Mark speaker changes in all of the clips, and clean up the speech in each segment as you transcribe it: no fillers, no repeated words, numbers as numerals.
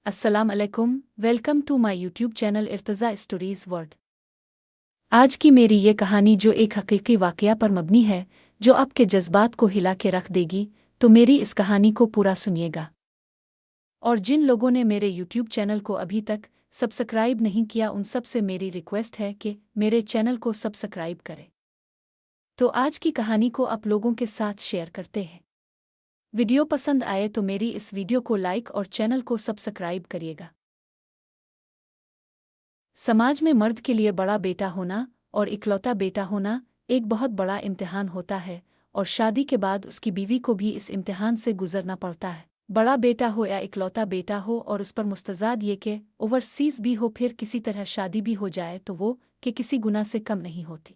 Speaker 1: अस्सलाम अलैकुम, welcome to my YouTube channel Irtaza stories world. आज की मेरी ये कहानी जो एक हकीकी वाक़या पर मबनी है, जो आपके जज्बात को हिला के रख देगी, तो मेरी इस कहानी को पूरा सुनिएगा। और जिन लोगों ने मेरे यूट्यूब चैनल को अभी तक सब्सक्राइब नहीं किया, उन सब से मेरी रिक्वेस्ट है कि मेरे चैनल को सब्सक्राइब करें। तो आज की कहानी को आप लोगों के साथ शेयर करते हैं। वीडियो पसंद आए तो मेरी इस वीडियो को लाइक और चैनल को सब्सक्राइब करिएगा। समाज में मर्द के लिए बड़ा बेटा होना और इकलौता बेटा होना एक बहुत बड़ा इम्तिहान होता है, और शादी के बाद उसकी बीवी को भी इस इम्तिहान से गुजरना पड़ता है। बड़ा बेटा हो या इकलौता बेटा हो, और उस पर मुस्तजाद ये कि ओवरसीज़ भी हो, फिर किसी तरह शादी भी हो जाए, तो वो कि किसी गुनाह से कम नहीं होती,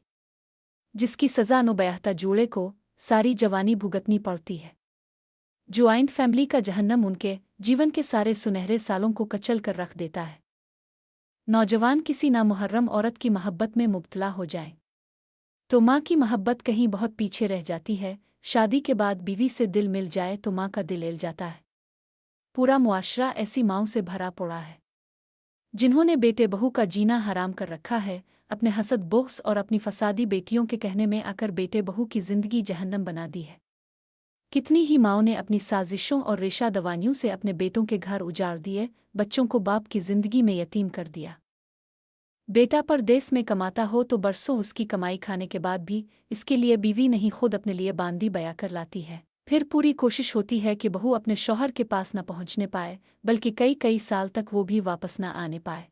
Speaker 1: जिसकी सज़ा नुबयाहता जूड़े को सारी जवानी भुगतनी पड़ती है। ज्वाइंट फैमिली का जहन्नम उनके जीवन के सारे सुनहरे सालों को कचल कर रख देता है। नौजवान किसी नामुहर्रम औरत की मोहब्बत में मुब्तला हो जाएं, तो माँ की मोहब्बत कहीं बहुत पीछे रह जाती है। शादी के बाद बीवी से दिल मिल जाए तो माँ का दिल हिल जाता है। पूरा मुआशरा ऐसी माँओं से भरा पड़ा है, जिन्होंने बेटे बहू का जीना हराम कर रखा है, अपने हसद बोग्स और अपनी फसादी बेटियों के कहने में आकर बेटे बहू की जिंदगी जहन्नम बना दी है। कितनी ही माँओं ने अपनी साजिशों और रेशा दवानियों से अपने बेटों के घर उजाड़ दिए, बच्चों को बाप की जिंदगी में यतीम कर दिया। बेटा परदेस में कमाता हो तो बरसों उसकी कमाई खाने के बाद भी इसके लिए बीवी नहीं खुद अपने लिए बांदी बया कर लाती है। फिर पूरी कोशिश होती है कि बहू अपने शौहर के पास न पहुंचने पाए, बल्कि कई कई साल तक वो भी वापस न आने पाए।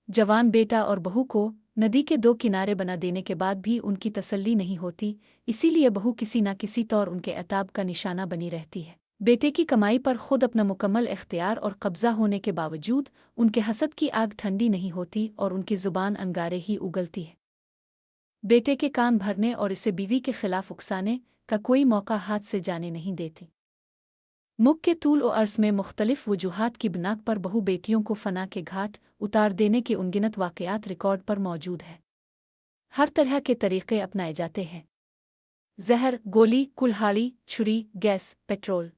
Speaker 1: जवान बेटा और बहू को नदी के दो किनारे बना देने के बाद भी उनकी तसल्ली नहीं होती, इसीलिए बहू किसी न किसी तौर उनके अताब का निशाना बनी रहती है। बेटे की कमाई पर खुद अपना मुकम्मल इख्तियार और कब्ज़ा होने के बावजूद उनके हसद की आग ठंडी नहीं होती और उनकी ज़ुबान अंगारे ही उगलती है। बेटे के कान भरने और इसे बीवी के खिलाफ उकसाने का कोई मौका हाथ से जाने नहीं देती। मुख के तूल और अर्स में मुख्तलिफ वजूहात की बिनाक पर बहू बेटियों को फना के घाट उतार देने के उनगिनत वाक़यात रिकॉर्ड पर मौजूद है। हर तरह के तरीक़े अपनाए जाते हैं। जहर, गोली, कुल्हाड़ी, छुरी, गैस, पेट्रोल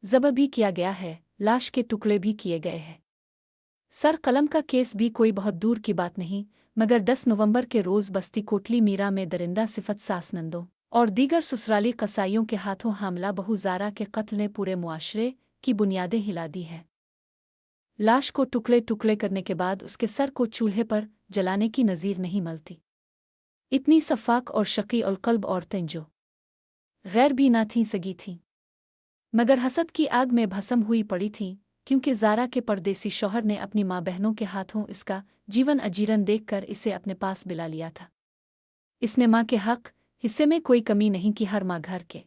Speaker 1: ज़ब्ह भी किया गया है, लाश के टुकड़े भी किए गए हैं। सर कलम का केस भी कोई बहुत दूर की बात नहीं, मगर 10 नवंबर के रोज़ बस्ती कोटली मीरा में दरिंदा सिफत सास नंदों और दीगर ससुराली कसाईयों के हाथों हामला बहू ज़ारा के कत्ल ने पूरे मुआशरे की बुनियादें हिला दी हैं। लाश को टुकड़े टुकड़े करने के बाद उसके सर को चूल्हे पर जलाने की नज़ीर नहीं मिलती। इतनी सफ़ाक और शकी और कल्ब औरतें जो गैर भी ना थीं सगी थीं, मगर हसद की आग में भस्म हुई पड़ी थीं, क्योंकि ज़ारा के परदेसी शौहर ने अपनी माँ बहनों के हाथों इसका जीवन अजीरन देखकर इसे अपने पास बिला लिया था। इसने माँ के हक हिस्से में कोई कमी नहीं की। हर माँ घर के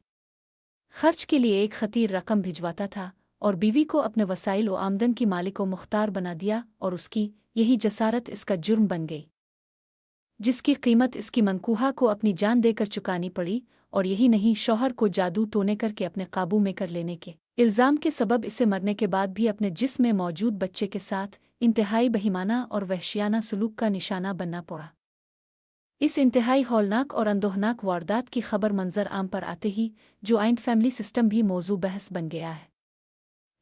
Speaker 1: खर्च के लिए एक खतीर रकम भिजवाता था और बीवी को अपने वसाइल व आमदन की मालिक व मुख्तार बना दिया, और उसकी यही जसारत इसका जुर्म बन गई, जिसकी कीमत इसकी मनकूहा को अपनी जान देकर चुकानी पड़ी। और यही नहीं, शौहर को जादू टोने करके अपने काबू में कर लेने के इल्ज़ाम के सबब इसे मरने के बाद भी अपने जिस्म में मौजूद बच्चे के साथ इंतहाई बहिमाना और वहशियाना सलूक का निशाना बनना पड़ा। इस इंतहाई हौलनाक और अंदोहनाक वारदात की खबर मंजर आम पर आते ही ज्वाइंट फैमिली सिस्टम भी मौजू बहस बन गया है,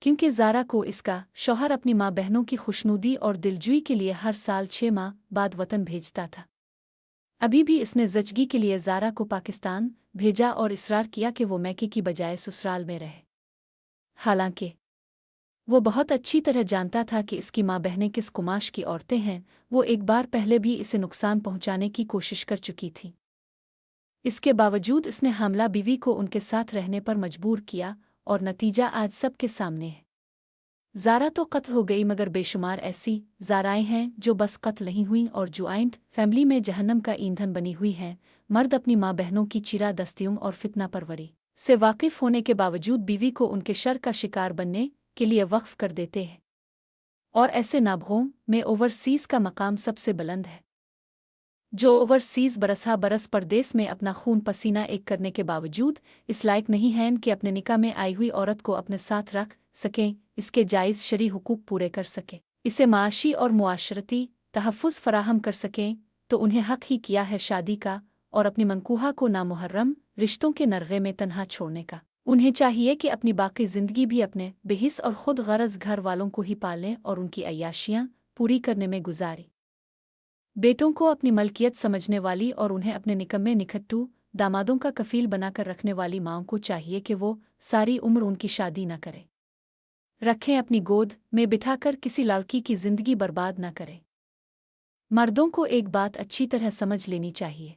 Speaker 1: क्योंकि ज़ारा को इसका शौहर अपनी माँ बहनों की खुशनुदी और दिलजुई के लिए हर साल 6 माह बाद वतन भेजता था। अभी भी इसने ज़चगी के लिए ज़ारा को पाकिस्तान भेजा और इसरार किया कि वो मैके की बजाय ससुराल में रहे। हालांकि वो बहुत अच्छी तरह जानता था कि इसकी माँ बहनें किस कुमाश की औरतें हैं। वो एक बार पहले भी इसे नुकसान पहुंचाने की कोशिश कर चुकी थी। इसके बावजूद इसने हामला बीवी को उनके साथ रहने पर मजबूर किया, और नतीजा आज सबके सामने है। ज़ारा तो कत्ल हो गई, मगर बेशुमार ऐसी ज़ाराएं हैं जो बस कत्ल नहीं हुईं और ज्वाइंट फैमिली में जहन्नम का ईंधन बनी हुई हैं। मर्द अपनी माँ बहनों की चिरा दस्तियों और फितना परवरी से वाकिफ़ होने के बावजूद बीवी को उनके शर का शिकार बनने के लिए वक्फ कर देते हैं, और ऐसे नाबगों में ओवरसीज़ का मकाम सबसे बुलंद है, जो ओवरसीज़ बरसा बरस परदेस में अपना खून पसीना एक करने के बावजूद इस लायक नहीं हैं कि अपने निकाह में आई हुई औरत को अपने साथ रख सकें, इसके जायज़ शरी हुकूक पूरे कर सकें, इसे माशी और मुआशरती तहफ़्फ़ुज़ फराहम कर सकें, तो उन्हें हक ही किया है शादी का और अपनी मनकूहा को नामुहर्रम रिश्तों के नरगे में तन्हा छोड़ने का। उन्हें चाहिए कि अपनी बाकी ज़िंदगी भी अपने बेहिस और खुद गरज घर वालों को ही पालें और उनकी अय्याशियाँ पूरी करने में गुजारें। बेटों को अपनी मलकियत समझने वाली और उन्हें अपने निकम्मे निखट्टू दामादों का कफील बनाकर रखने वाली माँओं को चाहिए कि वो सारी उम्र उनकी शादी न करें, रखें अपनी गोद में बिठाकर किसी लड़की की जिंदगी बर्बाद न करें। मर्दों को एक बात अच्छी तरह समझ लेनी चाहिए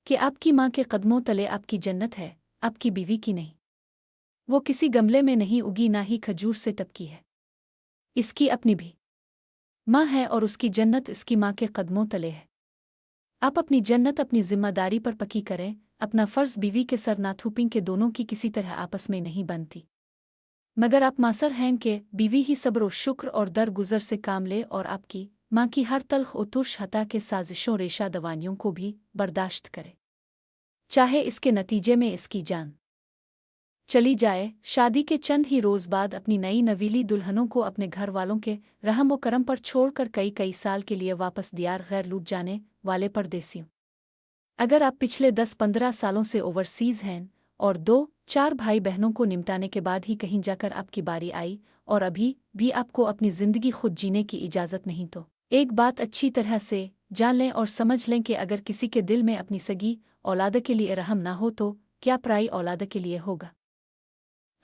Speaker 1: कि आपकी माँ के कदमों तले आपकी जन्नत है, आपकी बीवी की नहीं। वो किसी गमले में नहीं उगी, ना ही खजूर से टपकी है। इसकी अपनी भी माँ है और उसकी जन्नत इसकी माँ के कदमों तले है। आप अपनी जन्नत अपनी जिम्मेदारी पर पक्की करें। अपना फ़र्ज़ बीवी के सर ना थूपिंग के दोनों की किसी तरह आपस में नहीं बनती, मगर आप मासर हैं कि बीवी ही सब्र और शुक्र और दरगुजर से काम ले और आपकी माँ की हर तल्ख और तुर्श हता के साजिशों रेशा दवानियों को भी बर्दाश्त करे, चाहे इसके नतीजे में इसकी जान चली जाए। शादी के चंद ही रोज़ बाद अपनी नई नवीली दुल्हनों को अपने घर वालों के रहम व करम पर छोड़कर कई कई साल के लिए वापस दियार गैर लूट जाने वाले परदेसियों। अगर आप पिछले 10-15 सालों से ओवरसीज़ हैं और 2-4 भाई बहनों को निमटाने के बाद ही कहीं जाकर आपकी बारी आई और अभी भी आपको अपनी ज़िंदगी खुद जीने की इजाज़त नहीं, तो एक बात अच्छी तरह से जान लें और समझ लें कि अगर किसी के दिल में अपनी सगी औलाद के लिए रहम ना हो तो क्या पराई औलाद के लिए होगा।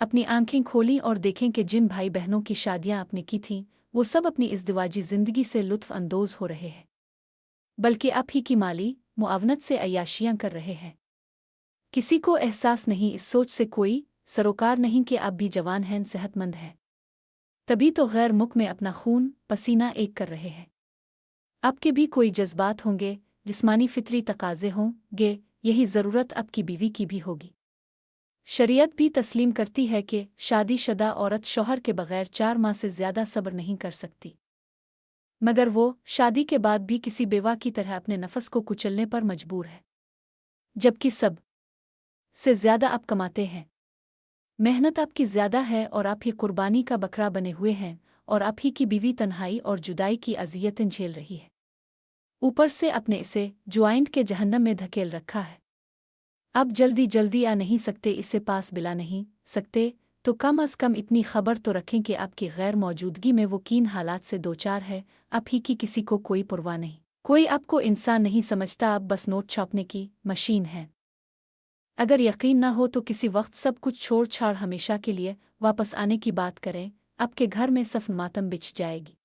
Speaker 1: अपनी आंखें खोलीं और देखें कि जिन भाई बहनों की शादियां आपने की थीं वो सब अपनी इज़्दिवाजी ज़िंदगी से लुत्फ़ अंदोज़ हो रहे हैं, बल्कि आप ही की माली मुआवनत से अय्याशियां कर रहे हैं। किसी को एहसास नहीं, इस सोच से कोई सरोकार नहीं कि आप भी जवान हैं, सेहतमंद हैं, तभी तो गैर मुख में अपना खून पसीना एक कर रहे हैं। आपके भी कोई जज्बात होंगे, जिस्मानी फितरी तकाजे होंगे, यही ज़रूरत आपकी बीवी की भी होगी। शरीयत भी तस्लीम करती है कि शादीशुदा औरत शौहर के बगैर 4 माह से ज़्यादा सब्र नहीं कर सकती, मगर वो शादी के बाद भी किसी बेवा की तरह अपने नफस को कुचलने पर मजबूर है, जबकि सब से ज़्यादा आप कमाते हैं, मेहनत आपकी ज़्यादा है और आप ही कुर्बानी का बकरा बने हुए हैं और आप ही की बीवी तन्हाई और जुदाई की अज़ियतें झेल रही है। ऊपर से अपने इसे ज्वाइंट के जहन्नम में धकेल रखा है। अब जल्दी जल्दी आ नहीं सकते, इसे पास बिला नहीं सकते, तो कम अज़ कम इतनी खबर तो रखें कि आपकी गैर मौजूदगी में वो कीन हालात से दो चार है। आप ही की किसी को कोई परवाह नहीं, कोई आपको इंसान नहीं समझता, आप बस नोट छापने की मशीन है। अगर यकीन ना हो तो किसी वक्त सब कुछ छोड़ छाड़ हमेशा के लिए वापस आने की बात करें, आपके घर में सफ मातम बिछ जाएगी।